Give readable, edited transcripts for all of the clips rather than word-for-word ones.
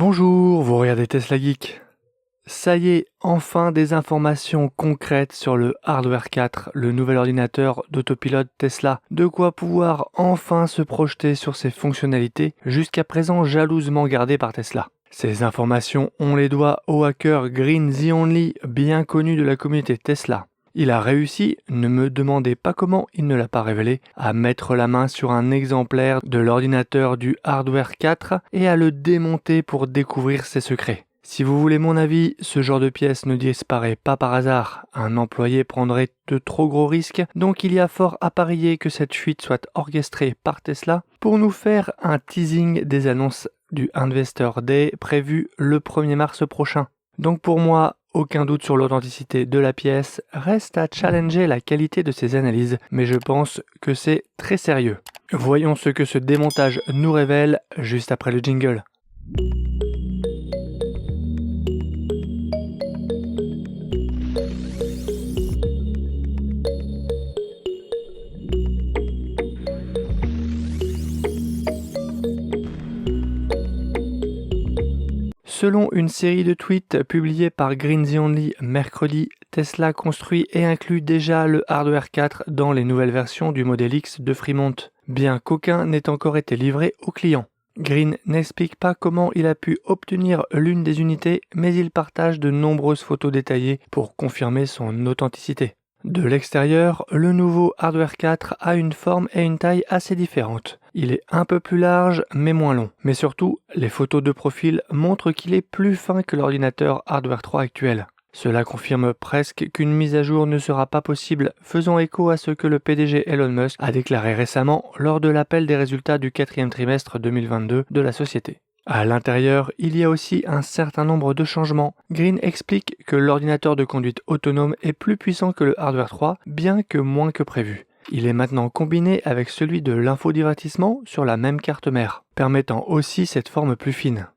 Bonjour, vous regardez Tesla Geek. Ça y est, enfin des informations concrètes sur le Hardware 4, le nouvel ordinateur d'autopilote Tesla. De quoi pouvoir enfin se projeter sur ses fonctionnalités, jusqu'à présent jalousement gardées par Tesla. Ces informations, on les doit au hacker Green The Only, bien connu de la communauté Tesla. Il a réussi, ne me demandez pas comment il ne l'a pas révélé, à mettre la main sur un exemplaire de l'ordinateur du Hardware 4 et à le démonter pour découvrir ses secrets. Si vous voulez mon avis, ce genre de pièce ne disparaît pas par hasard. Un employé prendrait de trop gros risques, donc il y a fort à parier que cette fuite soit orchestrée par Tesla pour nous faire un teasing des annonces du Investor Day prévu le 1er mars prochain. Donc pour moi, aucun doute sur l'authenticité de la pièce, reste à challenger la qualité de ses analyses, mais je pense que c'est très sérieux. Voyons ce que ce démontage nous révèle juste après le jingle. Selon une série de tweets publiés par Green The Only mercredi, Tesla construit et inclut déjà le Hardware 4 dans les nouvelles versions du Model X de Fremont, bien qu'aucun n'ait encore été livré aux clients. Green n'explique pas comment il a pu obtenir l'une des unités, mais il partage de nombreuses photos détaillées pour confirmer son authenticité. De l'extérieur, le nouveau Hardware 4 a une forme et une taille assez différentes. Il est un peu plus large mais moins long. Mais surtout, les photos de profil montrent qu'il est plus fin que l'ordinateur Hardware 3 actuel. Cela confirme presque qu'une mise à jour ne sera pas possible, faisant écho à ce que le PDG Elon Musk a déclaré récemment lors de l'appel des résultats du 4e trimestre 2022 de la société. À l'intérieur, il y a aussi un certain nombre de changements. Green explique que l'ordinateur de conduite autonome est plus puissant que le Hardware 3, bien que moins que prévu. Il est maintenant combiné avec celui de l'infodivertissement sur la même carte mère, permettant aussi cette forme plus fine.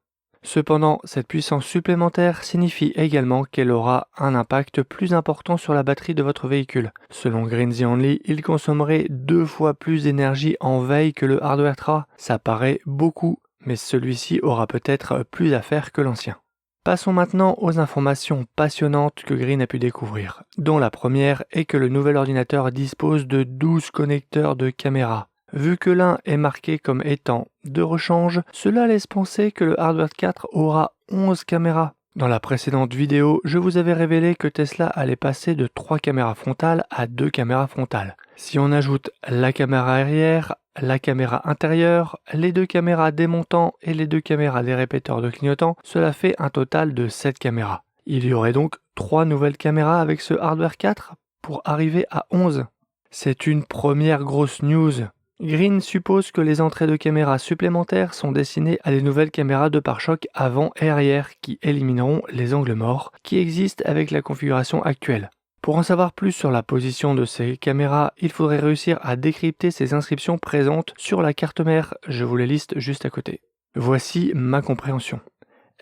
Cependant, cette puissance supplémentaire signifie également qu'elle aura un impact plus important sur la batterie de votre véhicule. Selon Green The Only, il consommerait 2 fois plus d'énergie en veille que le Hardware 3. Ça paraît beaucoup, mais celui-ci aura peut-être plus à faire que l'ancien. Passons maintenant aux informations passionnantes que Green a pu découvrir, dont la première est que le nouvel ordinateur dispose de 12 connecteurs de caméra. Vu que l'un est marqué comme étant de rechange, cela laisse penser que le Hardware 4 aura 11 caméras. Dans la précédente vidéo, je vous avais révélé que Tesla allait passer de 3 caméras frontales à 2 caméras frontales. Si on ajoute la caméra arrière, la caméra intérieure, les 2 caméras démontant et les 2 caméras des répéteurs de clignotant, cela fait un total de 7 caméras. Il y aurait donc 3 nouvelles caméras avec ce Hardware 4 pour arriver à 11. C'est une première grosse news. Green suppose que les entrées de caméras supplémentaires sont destinées à des nouvelles caméras de pare-choc avant et arrière qui élimineront les angles morts qui existent avec la configuration actuelle. Pour en savoir plus sur la position de ces caméras, il faudrait réussir à décrypter ces inscriptions présentes sur la carte mère, je vous les liste juste à côté. Voici ma compréhension.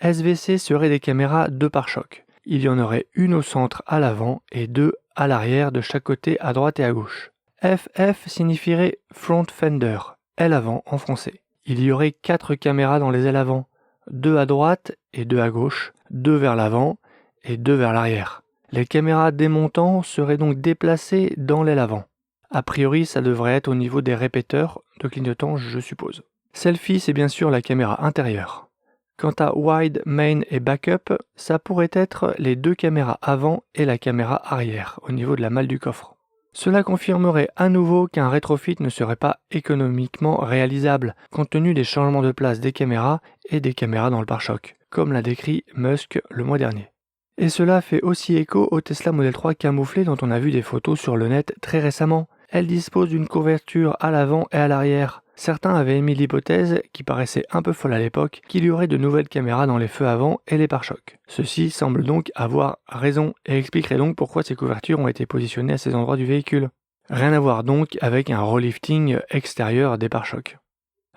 SVC seraient des caméras de pare-choc. Il y en aurait une au centre à l'avant et 2 à l'arrière de chaque côté à droite et à gauche. FF signifierait Front Fender, aile avant en français. Il y aurait 4 caméras dans les ailes avant, 2 à droite et 2 à gauche, 2 vers l'avant et 2 vers l'arrière. Les caméras démontant seraient donc déplacées dans l'aile avant. A priori, ça devrait être au niveau des répéteurs de clignotant, je suppose. Selfie, c'est bien sûr la caméra intérieure. Quant à Wide, Main et Backup, ça pourrait être les 2 caméras avant et la caméra arrière, au niveau de la malle du coffre. Cela confirmerait à nouveau qu'un rétrofit ne serait pas économiquement réalisable, compte tenu des changements de place des caméras et des caméras dans le pare-choc, comme l'a décrit Musk le mois dernier. Et cela fait aussi écho au Tesla Model 3 camouflé dont on a vu des photos sur le net très récemment. Elle dispose d'une couverture à l'avant et à l'arrière. Certains avaient émis l'hypothèse, qui paraissait un peu folle à l'époque, qu'il y aurait de nouvelles caméras dans les feux avant et les pare-chocs. Ceux-ci semblent donc avoir raison et expliquerait donc pourquoi ces couvertures ont été positionnées à ces endroits du véhicule. Rien à voir donc avec un relifting extérieur des pare-chocs.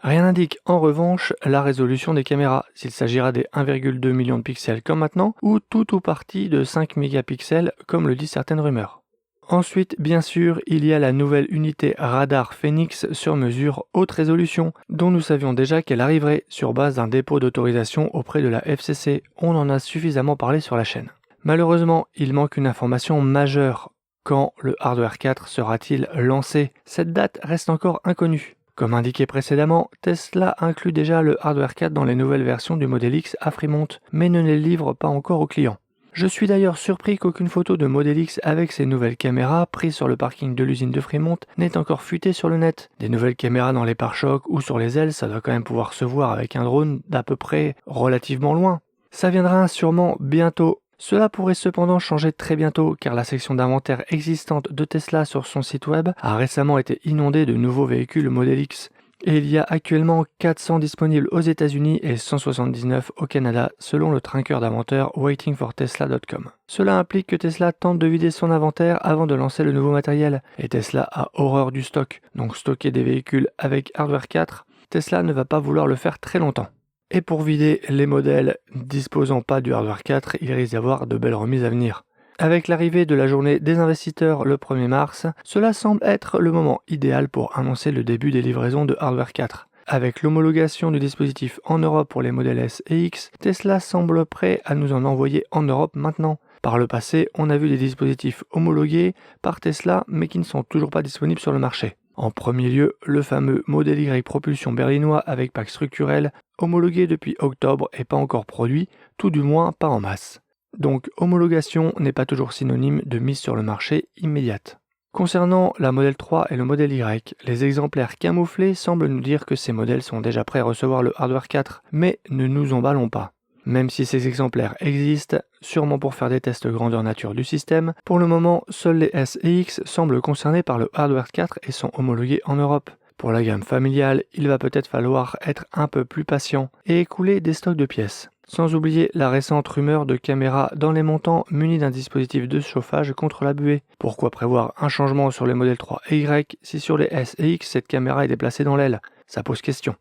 Rien n'indique en revanche la résolution des caméras, s'il s'agira des 1,2 million de pixels comme maintenant, ou tout ou partie de 5 mégapixels comme le disent certaines rumeurs. Ensuite, bien sûr, il y a la nouvelle unité radar Phoenix sur mesure haute résolution, dont nous savions déjà qu'elle arriverait sur base d'un dépôt d'autorisation auprès de la FCC. On en a suffisamment parlé sur la chaîne. Malheureusement, il manque une information majeure. Quand le Hardware 4 sera-t-il lancé? Cette date reste encore inconnue. Comme indiqué précédemment, Tesla inclut déjà le Hardware 4 dans les nouvelles versions du Model X à Fremont, mais ne les livre pas encore aux clients. Je suis d'ailleurs surpris qu'aucune photo de Model X avec ses nouvelles caméras prises sur le parking de l'usine de Fremont n'ait encore fuité sur le net. Des nouvelles caméras dans les pare-chocs ou sur les ailes, ça doit quand même pouvoir se voir avec un drone d'à peu près relativement loin. Ça viendra sûrement bientôt. Cela pourrait cependant changer très bientôt car la section d'inventaire existante de Tesla sur son site web a récemment été inondée de nouveaux véhicules Model X. Et il y a actuellement 400 disponibles aux États-Unis et 179 au Canada selon le tracker d'inventaire waitingfortesla.com. Cela implique que Tesla tente de vider son inventaire avant de lancer le nouveau matériel et Tesla a horreur du stock. Donc stocker des véhicules avec Hardware 4, Tesla ne va pas vouloir le faire très longtemps. Et pour vider les modèles disposant pas du Hardware 4, il risque d'y avoir de belles remises à venir. Avec l'arrivée de la journée des investisseurs le 1er mars, cela semble être le moment idéal pour annoncer le début des livraisons de Hardware 4. Avec l'homologation du dispositif en Europe pour les modèles S et X, Tesla semble prêt à nous en envoyer en Europe maintenant. Par le passé, on a vu des dispositifs homologués par Tesla mais qui ne sont toujours pas disponibles sur le marché. En premier lieu, le fameux Model Y propulsion berlinois avec pack structurel, homologué depuis octobre et pas encore produit, tout du moins pas en masse. Donc homologation n'est pas toujours synonyme de mise sur le marché immédiate. Concernant la Model 3 et le Model Y, les exemplaires camouflés semblent nous dire que ces modèles sont déjà prêts à recevoir le Hardware 4, mais ne nous emballons pas. Même si ces exemplaires existent, sûrement pour faire des tests grandeur nature du système, pour le moment, seuls les S et X semblent concernés par le Hardware 4 et sont homologués en Europe. Pour la gamme familiale, il va peut-être falloir être un peu plus patient et écouler des stocks de pièces. Sans oublier la récente rumeur de caméras dans les montants munis d'un dispositif de chauffage contre la buée. Pourquoi prévoir un changement sur les modèles 3 et Y si sur les S et X cette caméra est déplacée dans l'aile? Ça pose question.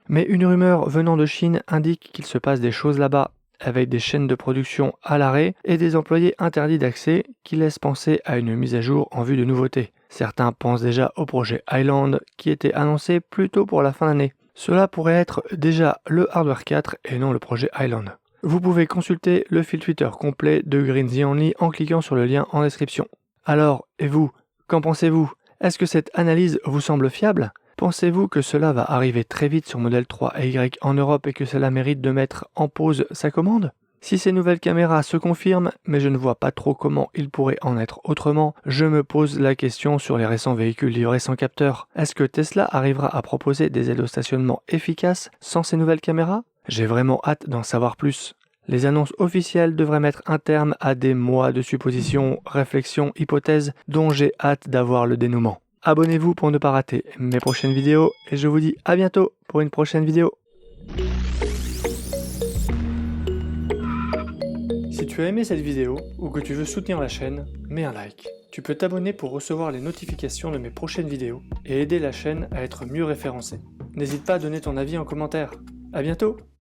Mais une rumeur venant de Chine indique qu'il se passe des choses là-bas, avec des chaînes de production à l'arrêt et des employés interdits d'accès qui laissent penser à une mise à jour en vue de nouveautés. Certains pensent déjà au projet Highland qui était annoncé plus tôt pour la fin d'année. Cela pourrait être déjà le Hardware 4 et non le projet Highland. Vous pouvez consulter le fil Twitter complet de Green The Only en cliquant sur le lien en description. Alors, et vous, qu'en pensez-vous? Est-ce que cette analyse vous semble fiable? Pensez-vous que cela va arriver très vite sur Model 3 et Y en Europe et que cela mérite de mettre en pause sa commande? Si ces nouvelles caméras se confirment, mais je ne vois pas trop comment il pourrait en être autrement, je me pose la question sur les récents véhicules livrés sans capteur. Est-ce que Tesla arrivera à proposer des aides au stationnement efficaces sans ces nouvelles caméras? J'ai vraiment hâte d'en savoir plus. Les annonces officielles devraient mettre un terme à des mois de suppositions, réflexions, hypothèses dont j'ai hâte d'avoir le dénouement. Abonnez-vous pour ne pas rater mes prochaines vidéos et je vous dis à bientôt pour une prochaine vidéo. Si tu as aimé cette vidéo ou que tu veux soutenir la chaîne, mets un like. Tu peux t'abonner pour recevoir les notifications de mes prochaines vidéos et aider la chaîne à être mieux référencée. N'hésite pas à donner ton avis en commentaire. À bientôt!